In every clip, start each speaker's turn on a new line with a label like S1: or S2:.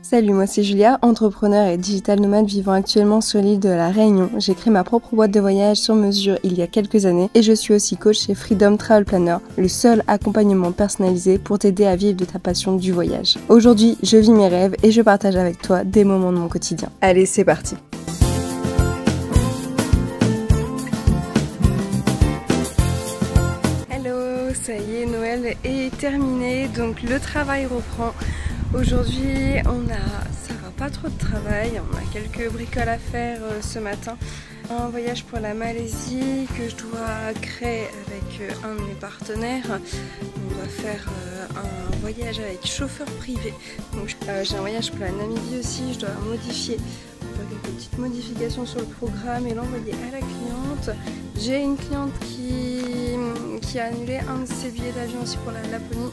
S1: Salut, moi c'est Julia, entrepreneur et digital nomade vivant actuellement sur l'île de la Réunion. J'ai créé ma propre boîte de voyage sur mesure il y a quelques années et je suis aussi coach chez Freedom Travel Planner, le seul accompagnement personnalisé pour t'aider à vivre de ta passion du voyage. Aujourd'hui, je vis mes rêves et je partage avec toi des moments de mon quotidien. Allez, c'est parti! Hello, ça y est, Noël est terminé, donc le travail reprend. Aujourd'hui, ça va pas trop de travail, on a quelques bricoles à faire ce matin. Un voyage pour la Malaisie que je dois créer avec un de mes partenaires. On doit faire un voyage avec chauffeur privé. Donc j'ai un voyage pour la Namibie aussi, je dois modifier. Faire quelques petites modifications sur le programme et l'envoyer à la cliente. J'ai une cliente qui a annulé un de ses billets d'avion aussi pour la Laponie.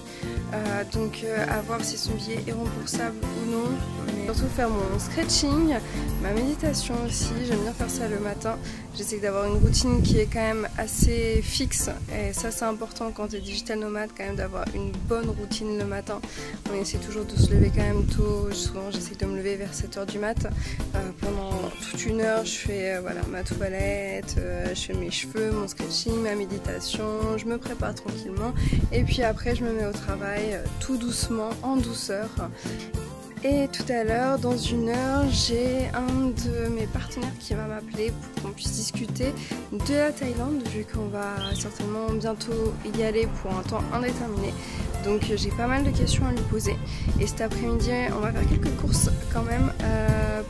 S1: Donc à voir si son billet est remboursable ou non. Mais surtout faire mon stretching, ma méditation aussi. J'aime bien faire ça le matin. J'essaie d'avoir une routine qui est quand même assez fixe. Et ça c'est important quand tu es digital nomade, quand même d'avoir une bonne routine le matin. On essaie toujours de se lever quand même tôt. Souvent j'essaie de me lever vers 7 h du mat. Pendant toute une heure je fais ma toilette, je fais mes cheveux, mon stretching, ma méditation. Je me prépare tranquillement. Et puis après je me mets au travail tout doucement, en douceur. Et tout à l'heure, dans une heure, j'ai un de mes partenaires qui va m'appeler pour qu'on puisse discuter de la Thaïlande, vu qu'on va certainement bientôt y aller pour un temps indéterminé. Donc j'ai pas mal de questions à lui poser. Et cet après-midi, on va faire quelques courses quand même,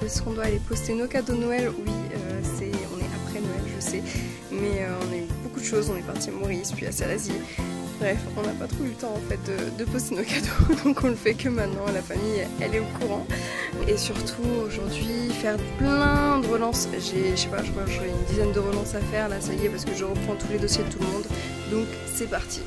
S1: parce qu'on doit aller poster nos cadeaux de Noël. Oui, on est après Noël, je sais, mais on a eu beaucoup de choses. On est parti à Maurice, puis à Salazie. Bref, on n'a pas trop eu le temps en fait de poster nos cadeaux, donc on le fait que maintenant, la famille elle est au courant. Et surtout aujourd'hui, faire plein de relances. Je crois que j'aurai une dizaine de relances à faire, là ça y est, parce que je reprends tous les dossiers de tout le monde. Donc c'est parti.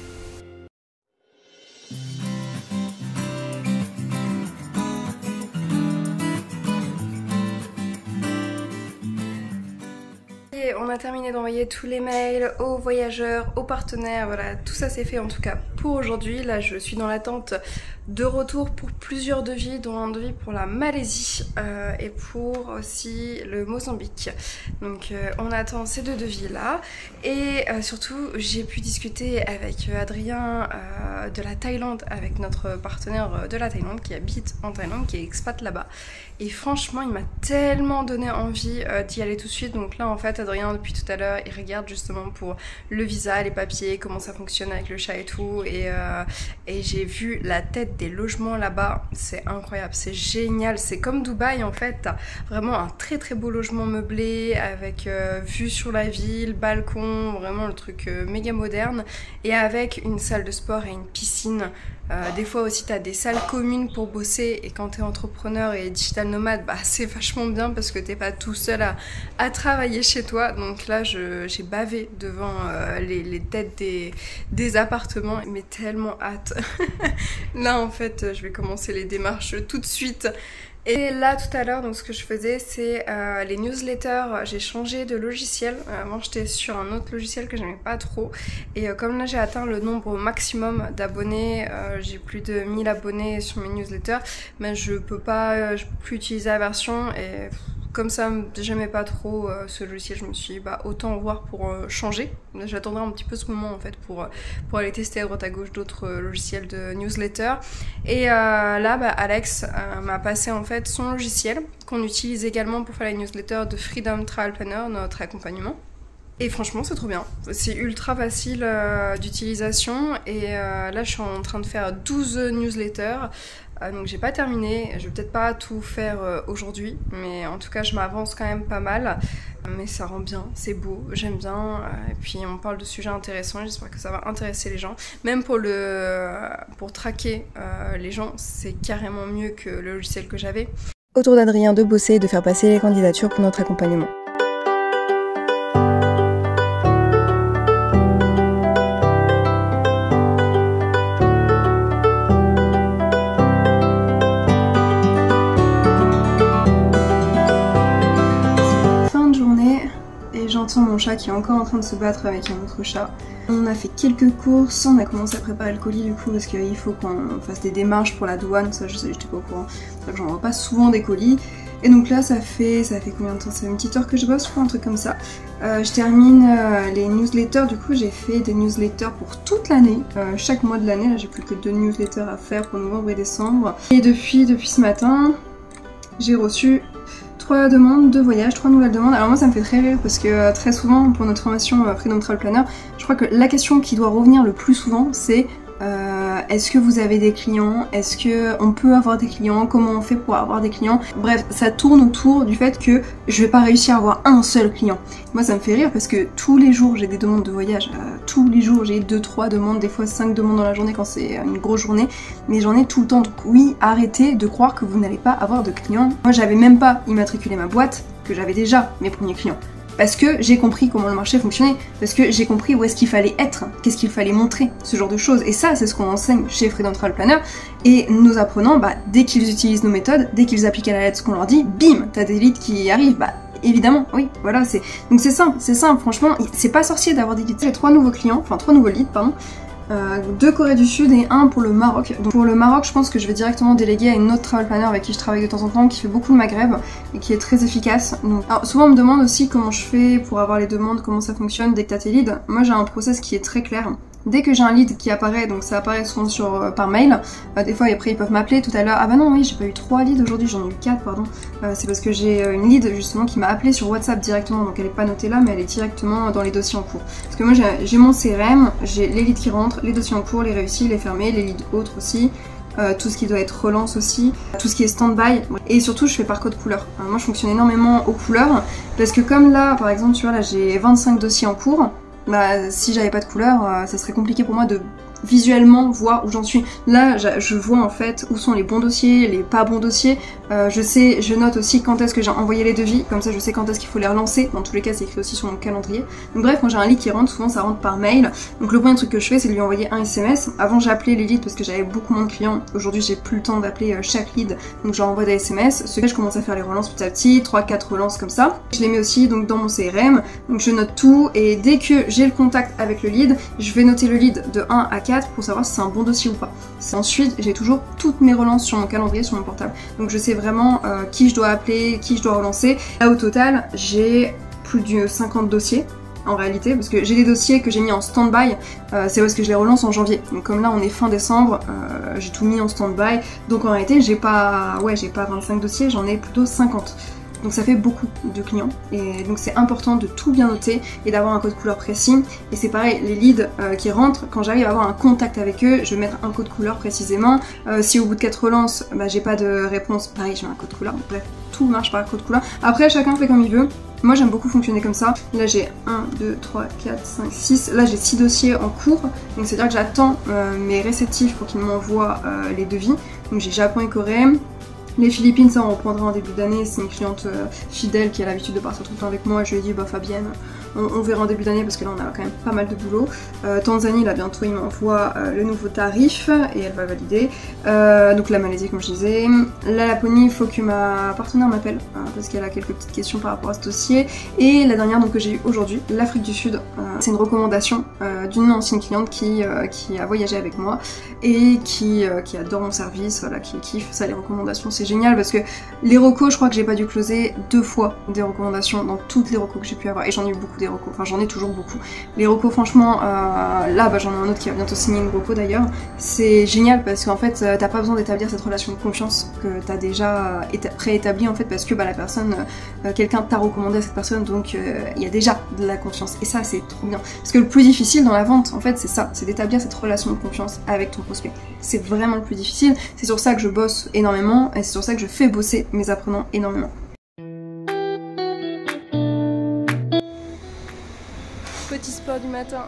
S1: On a terminé d'envoyer tous les mails aux voyageurs, aux partenaires, voilà, tout ça c'est fait en tout cas pour aujourd'hui. Là je suis dans l'attente de retour pour plusieurs devis, dont un devis pour la Malaisie et pour aussi le Mozambique. Donc on attend ces deux devis là et surtout j'ai pu discuter avec Adrien de la Thaïlande, avec notre partenaire de la Thaïlande qui habite en Thaïlande, qui est expat là-bas. Et franchement il m'a tellement donné envie d'y aller tout de suite. Donc là en fait Adrien depuis tout à l'heure il regarde justement pour le visa, les papiers, comment ça fonctionne avec le chat et tout. Et j'ai vu la tête des logements là-bas, c'est incroyable, c'est génial, c'est comme Dubaï en fait. T'as vraiment un très très beau logement meublé avec vue sur la ville, balcon, vraiment le truc méga moderne, et avec une salle de sport et une piscine. Des fois aussi tu as des salles communes pour bosser, et quand tu es entrepreneur et digital nomade, bah, c'est vachement bien parce que t'es pas tout seul à travailler chez toi. Donc là j'ai bavé devant les têtes des appartements, mais tellement hâte. Là en fait je vais commencer les démarches tout de suite. Et là tout à l'heure, donc ce que je faisais c'est les newsletters, j'ai changé de logiciel. Avant j'étais sur un autre logiciel que j'aimais pas trop, et comme là j'ai atteint le nombre maximum d'abonnés, j'ai plus de 1000 abonnés sur mes newsletters, mais je peux plus utiliser la version. Et comme ça j'aimais pas trop ce logiciel, je me suis dit bah autant voir pour changer. J'attendrai un petit peu ce moment en fait pour aller tester à droite à gauche d'autres logiciels de newsletter. Et là bah, Alex m'a passé en fait son logiciel qu'on utilise également pour faire les newsletters de Freedom Travel Planner, notre accompagnement. Et franchement c'est trop bien, c'est ultra facile d'utilisation. Et là je suis en train de faire 12 newsletters, donc j'ai pas terminé, je vais peut-être pas tout faire aujourd'hui, mais en tout cas je m'avance quand même pas mal. Mais ça rend bien, c'est beau, j'aime bien, et puis on parle de sujets intéressants, j'espère que ça va intéresser les gens. Même pour traquer les gens, c'est carrément mieux que le logiciel que j'avais. Autour d'Adrien de bosser et de faire passer les candidatures pour notre accompagnement. Vincent, mon chat, qui est encore en train de se battre avec un autre chat. On a fait quelques courses, on a commencé à préparer le colis du coup parce qu'il faut qu'on fasse des démarches pour la douane, ça je sais, j'étais pas au courant, c'est vrai que j'envoie pas souvent des colis. Et donc là ça fait combien de temps? Ça fait une petite heure que je bosse, je crois, un truc comme ça. Je termine les newsletters, du coup j'ai fait des newsletters pour toute l'année, chaque mois de l'année, là j'ai plus que 2 newsletters à faire pour novembre et décembre. Et depuis ce matin, j'ai reçu 3 demandes de voyage, 3 nouvelles demandes. Alors moi ça me fait très rire parce que très souvent pour notre formation Freedom Travel Planner, je crois que la question qui doit revenir le plus souvent c'est est-ce que vous avez des clients? Est-ce que on peut avoir des clients? Comment on fait pour avoir des clients? Bref, ça tourne autour du fait que je vais pas réussir à avoir un seul client. Moi ça me fait rire parce que tous les jours j'ai des demandes de voyage, tous les jours j'ai 2-3 demandes, des fois 5 demandes dans la journée quand c'est une grosse journée, mais j'en ai tout le temps, donc oui, arrêtez de croire que vous n'allez pas avoir de clients. Moi j'avais même pas immatriculé ma boîte, que j'avais déjà mes premiers clients. Parce que j'ai compris comment le marché fonctionnait, parce que j'ai compris où est-ce qu'il fallait être, qu'est-ce qu'il fallait montrer, ce genre de choses. Et ça, c'est ce qu'on enseigne chez Freedom Travel Planner. Et nos apprenants, dès qu'ils utilisent nos méthodes, dès qu'ils appliquent à la lettre ce qu'on leur dit, bim, t'as des leads qui arrivent, évidemment, oui, voilà, donc c'est simple, franchement, c'est pas sorcier d'avoir des leads. J'ai 3 nouveaux clients, enfin 3 nouveaux leads, pardon. 2 Corée du Sud et 1 pour le Maroc. Donc pour le Maroc, je pense que je vais directement déléguer à une autre travel planner avec qui je travaille de temps en temps, qui fait beaucoup le Maghreb et qui est très efficace. Donc, alors souvent on me demande aussi comment je fais pour avoir les demandes, comment ça fonctionne dès que t'as tes leads. Moi j'ai un process qui est très clair. Dès que j'ai un lead qui apparaît, donc ça apparaît souvent par mail, des fois après ils peuvent m'appeler tout à l'heure, ah bah non oui j'ai pas eu 3 leads aujourd'hui, j'en ai eu 4 pardon, c'est parce que j'ai une lead justement qui m'a appelé sur WhatsApp directement, donc elle est pas notée là mais elle est directement dans les dossiers en cours. Parce que moi j'ai mon CRM, j'ai les leads qui rentrent, les dossiers en cours, les réussis, les fermés, les leads autres aussi, tout ce qui doit être relance aussi, tout ce qui est stand-by, et surtout je fais par code couleur. Moi je fonctionne énormément aux couleurs, parce que comme là par exemple tu vois là j'ai 25 dossiers en cours, si j'avais pas de couleur, ça serait compliqué pour moi de visuellement voir où j'en suis. Là, je vois en fait où sont les bons dossiers, les pas bons dossiers. Je note aussi quand est-ce que j'ai envoyé les devis, comme ça je sais quand est-ce qu'il faut les relancer. Dans tous les cas, c'est écrit aussi sur mon calendrier. Donc bref, quand j'ai un lead qui rentre, souvent ça rentre par mail. Donc le premier truc que je fais, c'est de lui envoyer un SMS. Avant, j'appelais les leads parce que j'avais beaucoup moins de clients. Aujourd'hui, j'ai plus le temps d'appeler chaque lead, donc je leur envoie des SMS. Ce que je commence à faire les relances petit à petit, 3-4 relances comme ça. Je les mets aussi donc dans mon CRM, donc je note tout et dès que j'ai le contact avec le lead, je vais noter le lead de 1 à 4 pour savoir si c'est un bon dossier ou pas. Ensuite, j'ai toujours toutes mes relances sur mon calendrier, sur mon portable. Donc je sais vraiment qui je dois appeler, qui je dois relancer. Là au total, j'ai plus de 50 dossiers en réalité, parce que j'ai des dossiers que j'ai mis en stand-by, c'est parce que je les relance en janvier. Donc comme là on est fin décembre, j'ai tout mis en stand-by. Donc en réalité, j'ai pas 25 dossiers, j'en ai plutôt 50. Donc ça fait beaucoup de clients et donc c'est important de tout bien noter et d'avoir un code couleur précis. Et c'est pareil, les leads qui rentrent, quand j'arrive à avoir un contact avec eux, je vais mettre un code couleur précisément. Si au bout de 4 relances, j'ai pas de réponse, pareil je mets un code couleur. Donc, bref, tout marche par code couleur. Après chacun fait comme il veut. Moi j'aime beaucoup fonctionner comme ça. Là j'ai 1, 2, 3, 4, 5, 6. Là j'ai 6 dossiers en cours. Donc c'est à dire que j'attends mes réceptifs pour qu'ils m'envoient les devis. Donc j'ai Japon et Corée. Les Philippines, ça on reprendra en début d'année, c'est une cliente fidèle qui a l'habitude de partir tout le temps avec moi. Je lui ai dit Fabienne, on verra en début d'année parce que là on a quand même pas mal de boulot. Tanzanie, là bientôt il m'envoie le nouveau tarif et elle va valider. Donc la Malaisie comme je disais. La Laponie, il faut que ma partenaire m'appelle parce qu'elle a quelques petites questions par rapport à ce dossier. Et la dernière donc que j'ai eu aujourd'hui, l'Afrique du Sud, c'est une recommandation d'une ancienne cliente qui a voyagé avec moi et qui adore mon service, voilà, qui kiffe ça, les recommandations c'est génial parce que les recos, je crois que j'ai pas dû closer 2 fois des recommandations dans toutes les recos que j'ai pu avoir et j'en ai eu beaucoup des recos, enfin j'en ai toujours beaucoup. Les recos franchement, là j'en ai un autre qui va bientôt signer une reco d'ailleurs, c'est génial parce qu'en fait t'as pas besoin d'établir cette relation de confiance que t'as déjà préétablie en fait parce que la personne, quelqu'un t'a recommandé à cette personne donc il y a déjà de la confiance et ça c'est trop bien. Parce que le plus difficile dans la vente en fait c'est ça, c'est d'établir cette relation de confiance avec ton prospect. C'est vraiment le plus difficile, c'est sur ça que je bosse énormément et c'est sur ça que je fais bosser mes apprenants énormément. Petit sport du matin.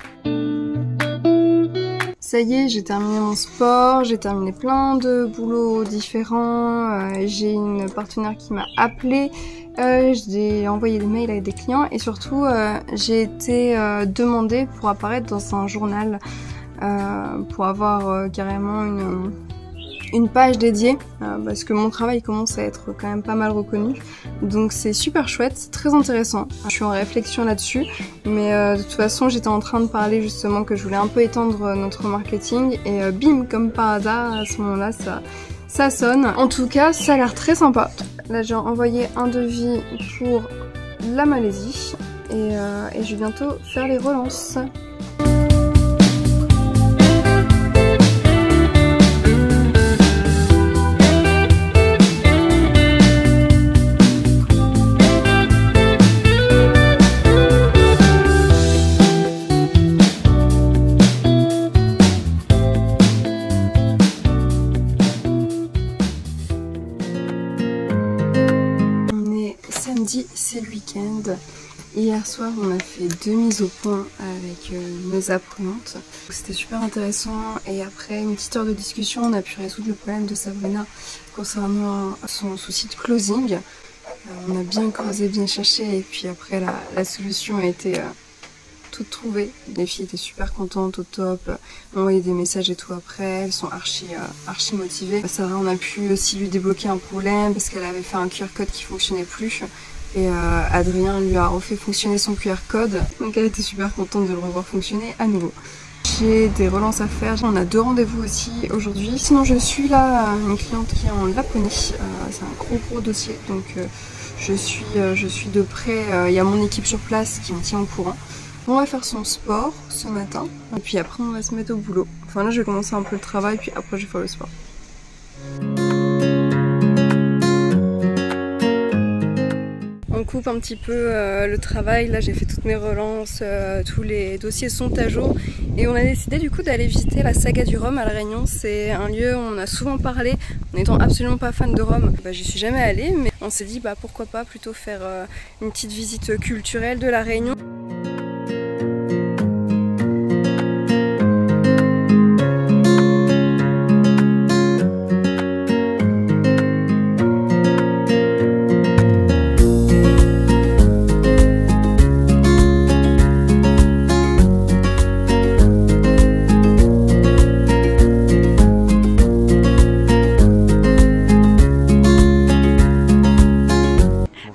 S1: Ça y est, j'ai terminé mon sport, j'ai terminé plein de boulots différents, j'ai une partenaire qui m'a appelé, j'ai envoyé des mails avec des clients et surtout j'ai été demandée pour apparaître dans un journal pour avoir carrément une page dédiée parce que mon travail commence à être quand même pas mal reconnu, donc c'est super chouette, c'est très intéressant. Je suis en réflexion là-dessus, mais de toute façon j'étais en train de parler justement que je voulais un peu étendre notre marketing et bim, comme par hasard à ce moment-là ça sonne. En tout cas ça a l'air très sympa. Là j'ai envoyé un devis pour la Malaisie et je vais bientôt faire les relances. Samedi, c'est le week-end. Hier soir, on a fait 2 mises au point avec nos apprenantes. C'était super intéressant et après une petite heure de discussion, on a pu résoudre le problème de Sabrina concernant son souci de closing. On a bien creusé, bien cherché et puis après la solution a été toute trouvée. Les filles étaient super contentes, au top, on envoyé des messages et tout après, elles sont archi motivées. Sarah, on a pu aussi lui débloquer un problème parce qu'elle avait fait un QR code qui fonctionnait plus. Et Adrien lui a refait fonctionner son QR code, donc elle était super contente de le revoir fonctionner à nouveau. J'ai des relances à faire, on a 2 rendez-vous aussi aujourd'hui. Sinon je suis là, une cliente qui est en Laponie, c'est un gros dossier, donc je suis de près, il y a mon équipe sur place qui me tient au courant. On va faire son sport ce matin, et puis après on va se mettre au boulot. Enfin là je vais commencer un peu le travail, puis après je vais faire le sport. On coupe un petit peu le travail, là j'ai fait toutes mes relances, tous les dossiers sont à jour et on a décidé du coup d'aller visiter la Saga du Rhum à La Réunion. C'est un lieu où on a souvent parlé, en étant absolument pas fan de Rhum. J'y suis jamais allée, mais on s'est dit pourquoi pas plutôt faire une petite visite culturelle de La Réunion.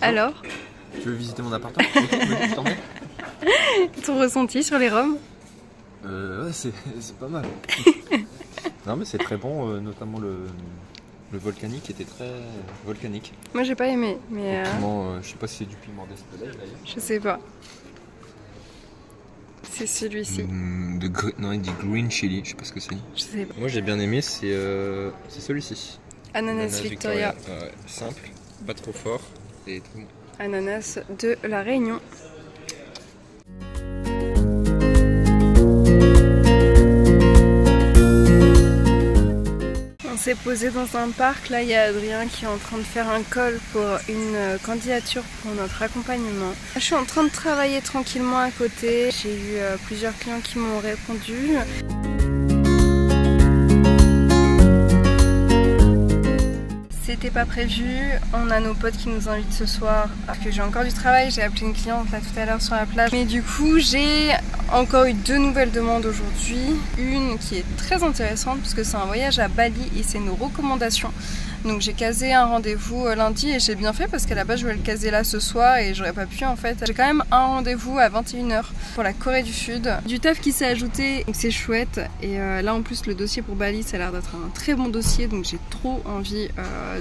S1: Alors,
S2: tu veux visiter mon appartement?
S1: Ton ressenti sur les Rhums?
S2: Ouais, c'est pas mal. Non mais c'est très bon, notamment le volcanique était très volcanique.
S1: Moi j'ai pas aimé, mais...
S2: Piment, je sais pas si c'est du piment d'Espelette d'ailleurs.
S1: Je sais pas. C'est celui-ci.
S2: Non, il dit green chili, je sais pas ce que c'est.
S1: Je sais pas.
S2: Moi j'ai bien aimé, c'est celui-ci.
S1: Ananas Victoria.
S2: Ouais, simple, pas trop fort et très bon.
S1: Ananas de La Réunion. On s'est posé dans un parc, là il y a Adrien qui est en train de faire un call pour une candidature pour notre accompagnement. Je suis en train de travailler tranquillement à côté, j'ai eu plusieurs clients qui m'ont répondu. C'était pas prévu, on a nos potes qui nous invitent ce soir parce que j'ai encore du travail, j'ai appelé une cliente là tout à l'heure sur la plage. Mais du coup j'ai encore eu 2 nouvelles demandes aujourd'hui. Une qui est très intéressante parce que c'est un voyage à Bali et c'est nos recommandations. Donc j'ai casé un rendez-vous lundi et j'ai bien fait parce qu'à la base je voulais le caser là ce soir et j'aurais pas pu en fait. J'ai quand même un rendez-vous à 21 h pour la Corée du Sud. Du taf qui s'est ajouté, donc c'est chouette. Et là en plus le dossier pour Bali ça a l'air d'être un très bon dossier, donc j'ai trop envie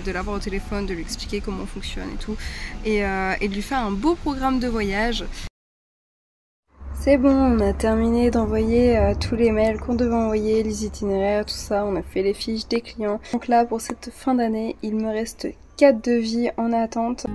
S1: de l'avoir au téléphone, de lui expliquer comment on fonctionne et tout. Et de lui faire un beau programme de voyage. C'est bon, on a terminé d'envoyer tous les mails qu'on devait envoyer, les itinéraires, tout ça. On a fait les fiches des clients. Donc là, pour cette fin d'année, il me reste 4 devis en attente.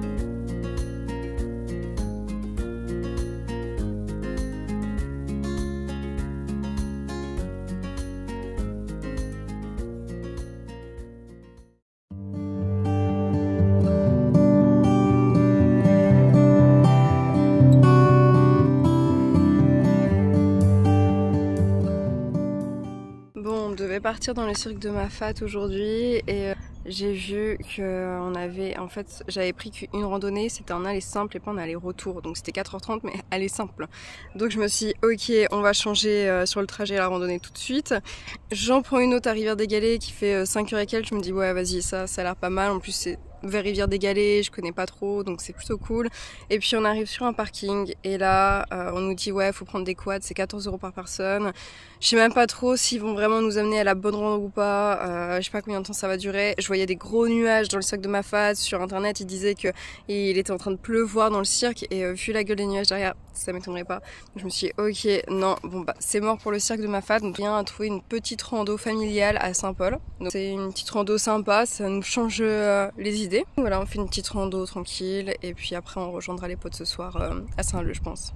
S1: Partir dans le cirque de Mafate aujourd'hui et j'ai vu que on avait, en fait, j'avais pris qu'une randonnée, c'était un aller simple et pas un aller-retour, donc c'était 4h30 mais aller simple. Donc je me suis dit, ok, on va changer sur le trajet à la randonnée tout de suite. J'en prends une autre à Rivière-des-Galets qui fait 5h et quelques, je me dis ouais vas-y, ça a l'air pas mal, en plus c'est vers Rivière-des-Galets, je connais pas trop, donc c'est plutôt cool. Et puis on arrive sur un parking et là on nous dit ouais faut prendre des quads, c'est 14 € par personne. Je sais même pas trop s'ils vont vraiment nous amener à la bonne randonnée ou pas, je sais pas combien de temps ça va durer. Je voyais des gros nuages dans le sac de ma fade, sur internet il disait que il était en train de pleuvoir dans le cirque et vu la gueule des nuages derrière, ça m'étonnerait pas. Donc je me suis dit ok non, bon bah c'est mort pour le cirque de ma fade, donc viens trouver une petite rando familiale à Saint-Paul. Donc c'est une petite rando sympa, ça nous change les idées. Voilà, on fait une petite rando tranquille et puis après on rejoindra les potes ce soir à Saint-Leu je pense.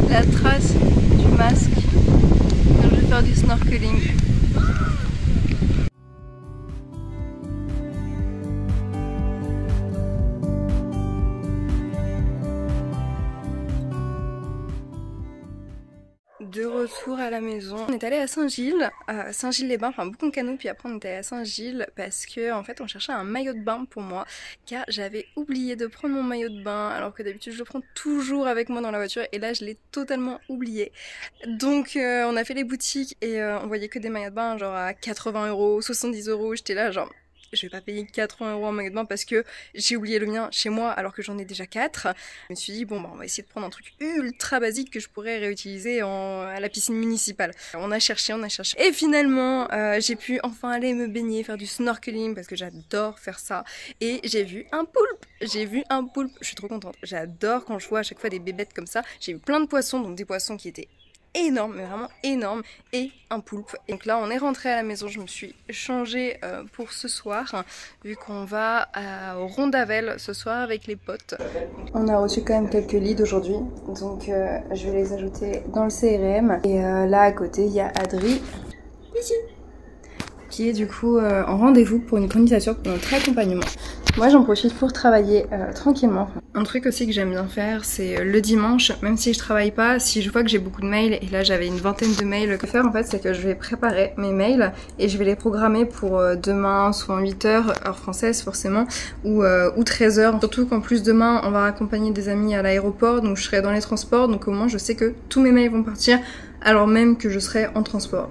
S1: La trace du masque quand je vais faire du snorkeling. De retour à la maison, on est allé à Saint-Gilles, Saint-Gilles-les-Bains, enfin Bouconcano, puis après on est allé à Saint-Gilles parce que en fait on cherchait un maillot de bain pour moi car j'avais oublié de prendre mon maillot de bain alors que d'habitude je le prends toujours avec moi dans la voiture et là je l'ai totalement oublié. Donc on a fait les boutiques et on voyait que des maillots de bain genre à 80 €, 70 €, j'étais là genre je vais pas payer 80 € en maillot de bain parce que j'ai oublié le mien chez moi alors que j'en ai déjà 4. Je me suis dit bon bah on va essayer de prendre un truc ultra basique que je pourrais réutiliser à la piscine municipale. On a cherché et finalement j'ai pu enfin aller me baigner, faire du snorkeling parce que j'adore faire ça et j'ai vu un poulpe. Je suis trop contente. J'adore quand je vois à chaque fois des bébêtes comme ça. J'ai vu plein de poissons, donc des poissons qui étaient énorme, mais vraiment énorme, et un poulpe. Et donc là on est rentré à la maison, je me suis changée pour ce soir vu qu'on va au Rondavel ce soir avec les potes. On a reçu quand même quelques leads aujourd'hui, donc je vais les ajouter dans le CRM. Et là à côté il y a Adri ici qui est du coup en rendez-vous pour une candidature pour notre accompagnement. Moi j'en profite pour travailler tranquillement. Un truc aussi que j'aime bien faire, c'est le dimanche, même si je travaille pas, si je vois que j'ai beaucoup de mails, et là j'avais une vingtaine de mails à faire en fait, c'est que je vais préparer mes mails et je vais les programmer pour demain, soit 8h, heure française forcément, ou 13h. Surtout qu'en plus demain on va accompagner des amis à l'aéroport, donc je serai dans les transports, donc au moins je sais que tous mes mails vont partir alors même que je serai en transport.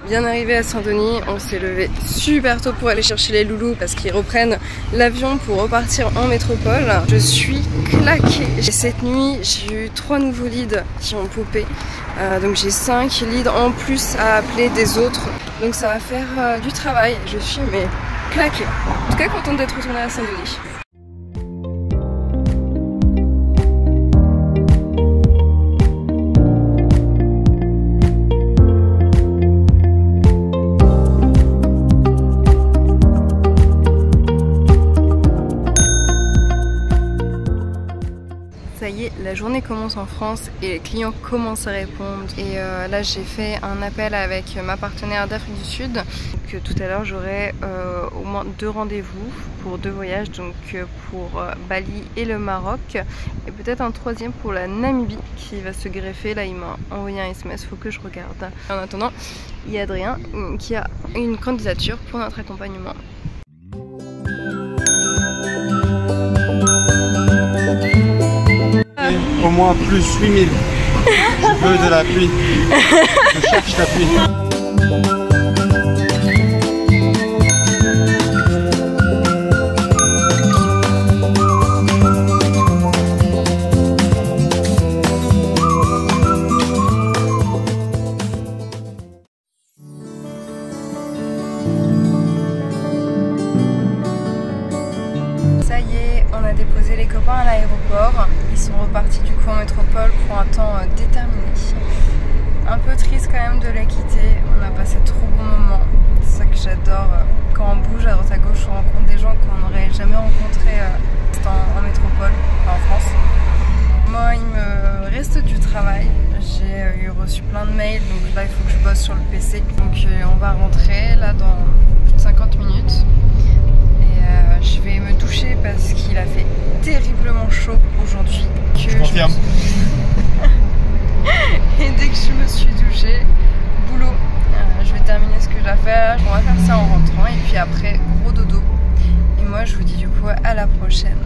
S1: Bien arrivé à Saint-Denis, on s'est levé super tôt pour aller chercher les loulous parce qu'ils reprennent l'avion pour repartir en métropole. Je suis claquée. Cette nuit, j'ai eu 3 nouveaux leads qui ont popé. Donc j'ai 5 leads en plus à appeler des autres. Donc ça va faire du travail. Je suis mais claquée. En tout cas contente d'être retournée à Saint-Denis. Ça y est, la journée commence en France et les clients commencent à répondre. Et là j'ai fait un appel avec ma partenaire d'Afrique du Sud. Donc tout à l'heure j'aurai au moins 2 rendez-vous pour 2 voyages, donc pour Bali et le Maroc. Et peut-être un 3e pour la Namibie qui va se greffer. Là il m'a envoyé un SMS, faut que je regarde. En attendant, il y a Adrien qui a une candidature pour notre accompagnement.
S3: Au moins plus 8000. Je veux de la pluie. Je cherche la pluie.
S1: reparti du coup en métropole pour un temps déterminé. Un peu triste quand même de la quitter, on a passé de trop bons moments. C'est ça que j'adore, quand on bouge à droite à gauche, on rencontre des gens qu'on n'aurait jamais rencontrés en métropole, en France. Moi, il me reste du travail, j'ai reçu plein de mails, donc là il faut que je bosse sur le PC. Donc on va rentrer là dans plus de 50 minutes et je vais me doucher parce qu'il a fait terriblement chaud aujourd'hui.
S3: Je confirme.
S1: Et dès que je me suis douchée, boulot, je vais terminer ce que j'ai à faire, on va faire ça en rentrant et puis après gros dodo. Et moi je vous dis du coup à la prochaine.